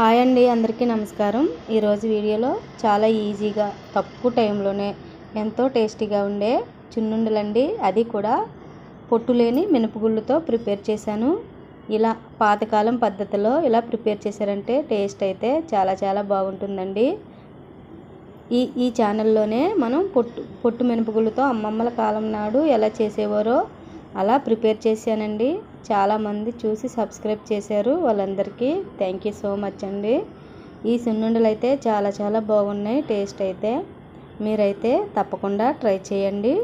Hi అండి, అందరికీ నమస్కారం. ఈరోజు వీడియోలో చాలా ఈజీగా తక్కువ టైంలోనే ఎంతో టేస్టీగా ఉండే చున్నుండలండి, అది కూడా పొట్టు లేని మినపగుళ్ళతో ప్రిపేర్ చేశాను. ఇలా పాతకాలం పద్ధతిలో ఇలా ప్రిపేర్ చేశారంటే టేస్ట్ అయితే చాలా బాగుంటుందండి. ఈ ఛానల్లోనే మనం పొట్టు మినపగుళ్ళతో అమ్మమ్మల కాలం నాడు ఎలా చేసేవారో అలా ప్రిపేర్ చేశానండి. చాలామంది చూసి సబ్స్క్రైబ్ చేశారు, వాళ్ళందరికీ థ్యాంక్ యూ సో మచ్ అండి. ఈ సున్నుండలు అయితే చాలా బాగున్నాయి. టేస్ట్ అయితే మీరైతే తప్పకుండా ట్రై చేయండి.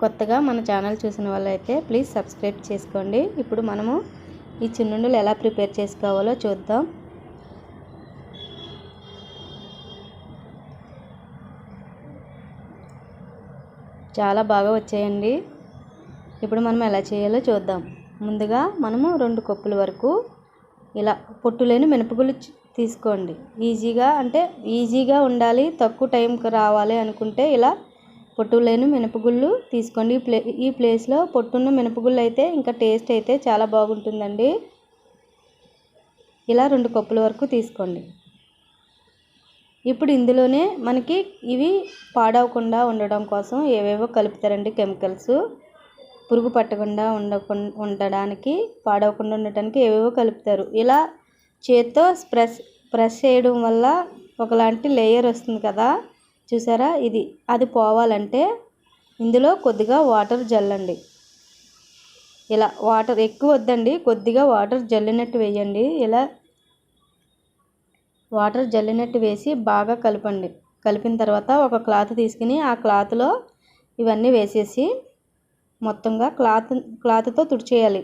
కొత్తగా మన ఛానల్ చూసిన వాళ్ళైతే ప్లీజ్ సబ్స్క్రైబ్ చేసుకోండి. ఇప్పుడు మనము ఈ సున్నుండలు ఎలా ప్రిపేర్ చేసుకోవాలో చూద్దాం. చాలా బాగా వచ్చాయండి. ఇప్పుడు మనం ఎలా చేయాలో చూద్దాం. ముందుగా మనము 2 కప్పుల వరకు ఇలా పొట్టు లేని మినపగుళ్ళు తీసుకోండి. ఈజీగా ఉండాలి, తక్కువ టైంకి రావాలి అనుకుంటే ఇలా పొట్టు లేని మినపగుళ్ళు తీసుకోండి. ఈ ప్లేస్లో పొట్టున్న మినపగుళ్ళు అయితే ఇంకా టేస్ట్ అయితే చాలా బాగుంటుందండి. ఇలా 2 కప్పుల వరకు తీసుకోండి. ఇప్పుడు ఇందులోనే మనకి ఇవి పాడవకుండా ఉండడం కోసం ఏవేవో కలుపుతారండి. కెమికల్స్ పురుగు పట్టకుండా ఉండడానికి, పాడవకుండా ఉండటానికి ఏవేవో కలుపుతారు. ఇలా చేత్తో ప్రెస్ చేయడం వల్ల ఒకలాంటి లేయర్ వస్తుంది కదా, చూసారా? అది పోవాలంటే ఇందులో కొద్దిగా వాటర్ జల్లండి. ఇలా వాటర్ ఎక్కువ వద్దండి, కొద్దిగా వాటర్ జల్లినట్టు వేయండి. ఇలా వాటర్ జల్లినట్టు వేసి బాగా కలపండి. కలిపిన తర్వాత ఒక క్లాత్ తీసుకుని ఆ క్లాత్లో ఇవన్నీ వేసేసి మొత్తంగా క్లాత్తో తుడిచేయాలి.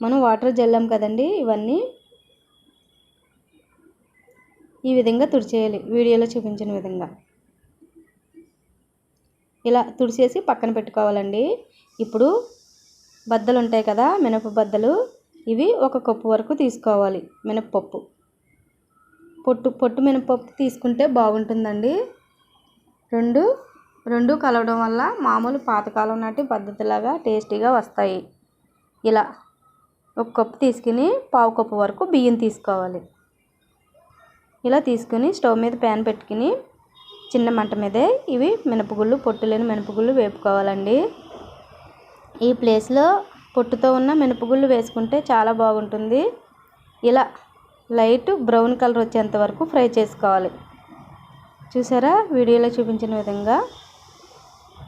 మనం వాటర్ జల్లాం కదండి, ఇవన్నీ ఈ విధంగా తుడిచేయాలి. వీడియోలో చూపించిన విధంగా ఇలా తుడిచేసి పక్కన పెట్టుకోవాలండి. ఇప్పుడు బద్దలు ఉంటాయి కదా, మినప బద్దలు, ఇవి 1 కప్పు వరకు తీసుకోవాలి. మినపప్పు పొట్టు మినపప్పు తీసుకుంటే బాగుంటుందండి. రెండు కలవడం వల్ల మామూలు పాతకాలం నాటి పద్ధతిలాగా టేస్టీగా వస్తాయి. ఇలా 1 కప్పు తీసుకుని 1/2 కప్పు వరకు బియ్యం తీసుకోవాలి. ఇలా తీసుకుని స్టవ్ మీద ప్యాన్ పెట్టుకుని చిన్న మంట మీదే ఇవి మినపగుళ్ళు, పొట్టు లేని మినపగుళ్ళు వేపుకోవాలండి. ఈ ప్లేస్లో పొట్టుతో ఉన్న మినపగుళ్ళు వేసుకుంటే చాలా బాగుంటుంది. ఇలా లైట్ బ్రౌన్ కలర్ వచ్చేంత వరకు ఫ్రై చేసుకోవాలి. చూసారా? వీడియోలో చూపించిన విధంగా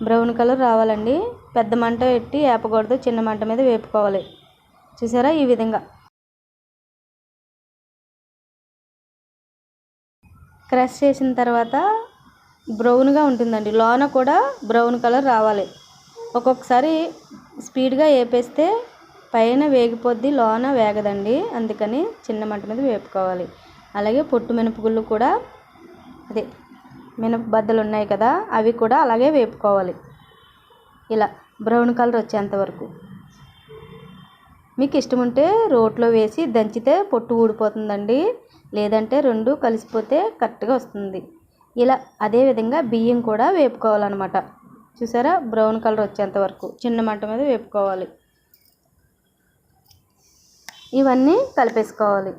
బ్రౌన్ కలర్ రావాలండి. పెద్ద మంట పెట్టి వేపకూడదు, చిన్న మంట మీద వేపుకోవాలి. చూసారా? ఈ విధంగా క్రష్ చేసిన తర్వాత బ్రౌన్గా ఉంటుందండి. లోన కూడా బ్రౌన్ కలర్ రావాలి. ఒక్కొక్కసారి స్పీడ్గా వేపేస్తే పైన వేగిపోద్ది, లోన వేగదండి. అందుకని చిన్న మంట మీద వేపుకోవాలి. అలాగే పొట్టు మినపగుళ్ళు కూడా మినప బద్దలు ఉన్నాయి కదా, అవి కూడా అలాగే వేపుకోవాలి. ఇలా బ్రౌన్ కలర్ వచ్చేంత వరకు. మీకు ఇష్టం ఉంటే రోట్లో వేసి దంచితే పొట్టు ఊడిపోతుందండి, లేదంటే 2 కలిసిపోతే కరెక్ట్గా వస్తుంది. ఇలా అదేవిధంగా బియ్యం కూడా వేపుకోవాలన్నమాట. చూసారా? బ్రౌన్ కలర్ వచ్చేంత వరకు చిన్న మంట మీద వేపుకోవాలి. ఇవన్నీ కలిపేసుకోవాలి.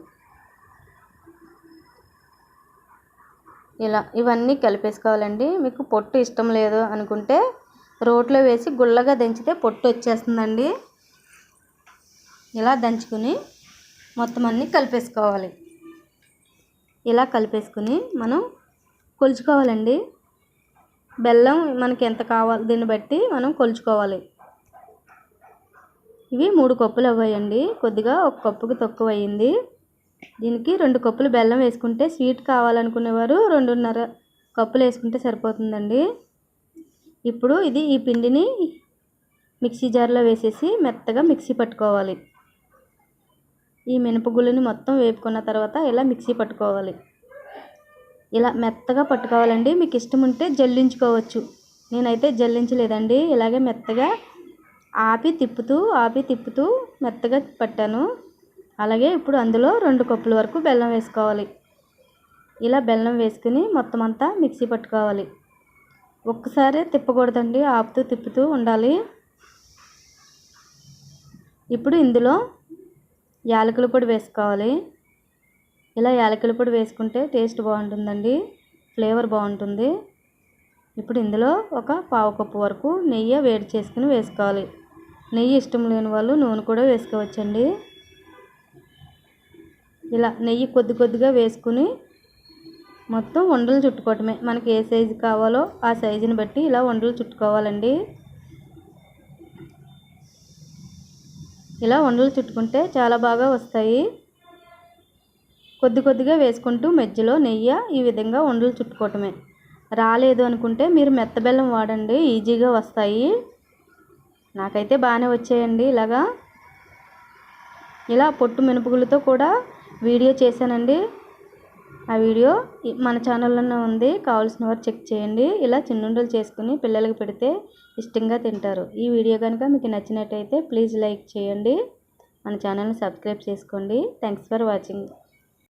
ఇలా ఇవన్నీ కలిపేసుకోవాలండి. మీకు పొట్టు ఇష్టం లేదు అనుకుంటే రోట్లో వేసి గుల్లగా దంచితే పొట్టు వచ్చేస్తుందండి. ఇలా దంచుకుని మొత్తం అన్నీ కలిపేసుకోవాలి. ఇలా కలిపేసుకుని మనం కొలుచుకోవాలండి. బెల్లం మనకి ఎంత కావాలి దీన్ని బట్టి మనం కొలుచుకోవాలి. ఇవి 3 కప్పులు అవ్వాయండి, కొద్దిగా 1 కప్పుకి తక్కువ అయ్యింది. దీనికి 2 కప్పులు బెల్లం వేసుకుంటే, స్వీట్ కావాలనుకునేవారు 2.5 కప్పులు వేసుకుంటే సరిపోతుందండి. ఇప్పుడు ఈ పిండిని మిక్సీ జార్లో వేసేసి మెత్తగా మిక్సీ పట్టుకోవాలి. ఈ మినపగుళ్ళని మొత్తం వేపుకున్న తర్వాత ఇలా మిక్సీ పట్టుకోవాలి. ఇలా మెత్తగా పట్టుకోవాలండి. మీకు ఇష్టం ఉంటే జల్లించుకోవచ్చు. నేనైతే జల్లించలేదండి, ఇలాగే మెత్తగా ఆపి తిప్పుతూ మెత్తగా పట్టాను. అలాగే ఇప్పుడు అందులో 2 కప్పుల వరకు బెల్లం వేసుకోవాలి. ఇలా బెల్లం వేసుకుని మొత్తం అంతా మిక్సీ పట్టుకోవాలి. ఒక్కసారి తిప్పకూడదండి, ఆపుతూ తిప్పుతూ ఉండాలి. ఇప్పుడు ఇందులో యాలకుల పొడి వేసుకోవాలి. ఇలా యాలకుల పొడి వేసుకుంటే టేస్ట్ బాగుంటుందండి, ఫ్లేవర్ బాగుంటుంది. ఇప్పుడు ఇందులో ఒక పావు కప్పు వరకు నెయ్యి వేడి చేసుకుని వేసుకోవాలి. నెయ్యి ఇష్టం లేని వాళ్ళు నూనె కూడా వేసుకోవచ్చండి. ఇలా నెయ్యి కొద్దిగా వేసుకుని మొత్తం ఉండలు చుట్టుకోవటమే. మనకి ఏ సైజు కావాలో ఆ సైజుని బట్టి ఇలా ఉండలు చుట్టుకోవాలండి. ఇలా ఉండలు చుట్టుకుంటే చాలా బాగా వస్తాయి. కొద్దిగా వేసుకుంటూ మధ్యలో నెయ్యి ఈ విధంగా ఉండలు చుట్టుకోవటమే. రాలేదు అనుకుంటే మీరు మెత్త బెల్లం వాడండి, ఈజీగా వస్తాయి. నాకైతే బాగానే వచ్చాయండి. ఇలా పొట్టు మినపగుళ్ళతో కూడా వీడియో చేశానండి. ఆ వీడియో మన ఛానల్లోనే ఉంది, కావాల్సిన వారు చెక్ చేయండి. ఇలా చిన్నుండలు చేసుకుని పిల్లలకి పెడితే ఇష్టంగా తింటారు. ఈ వీడియో కనుక మీకు నచ్చినట్టయితే ప్లీజ్ లైక్ చేయండి, మన ఛానల్ని సబ్స్క్రైబ్ చేసుకోండి. Thanks for watching.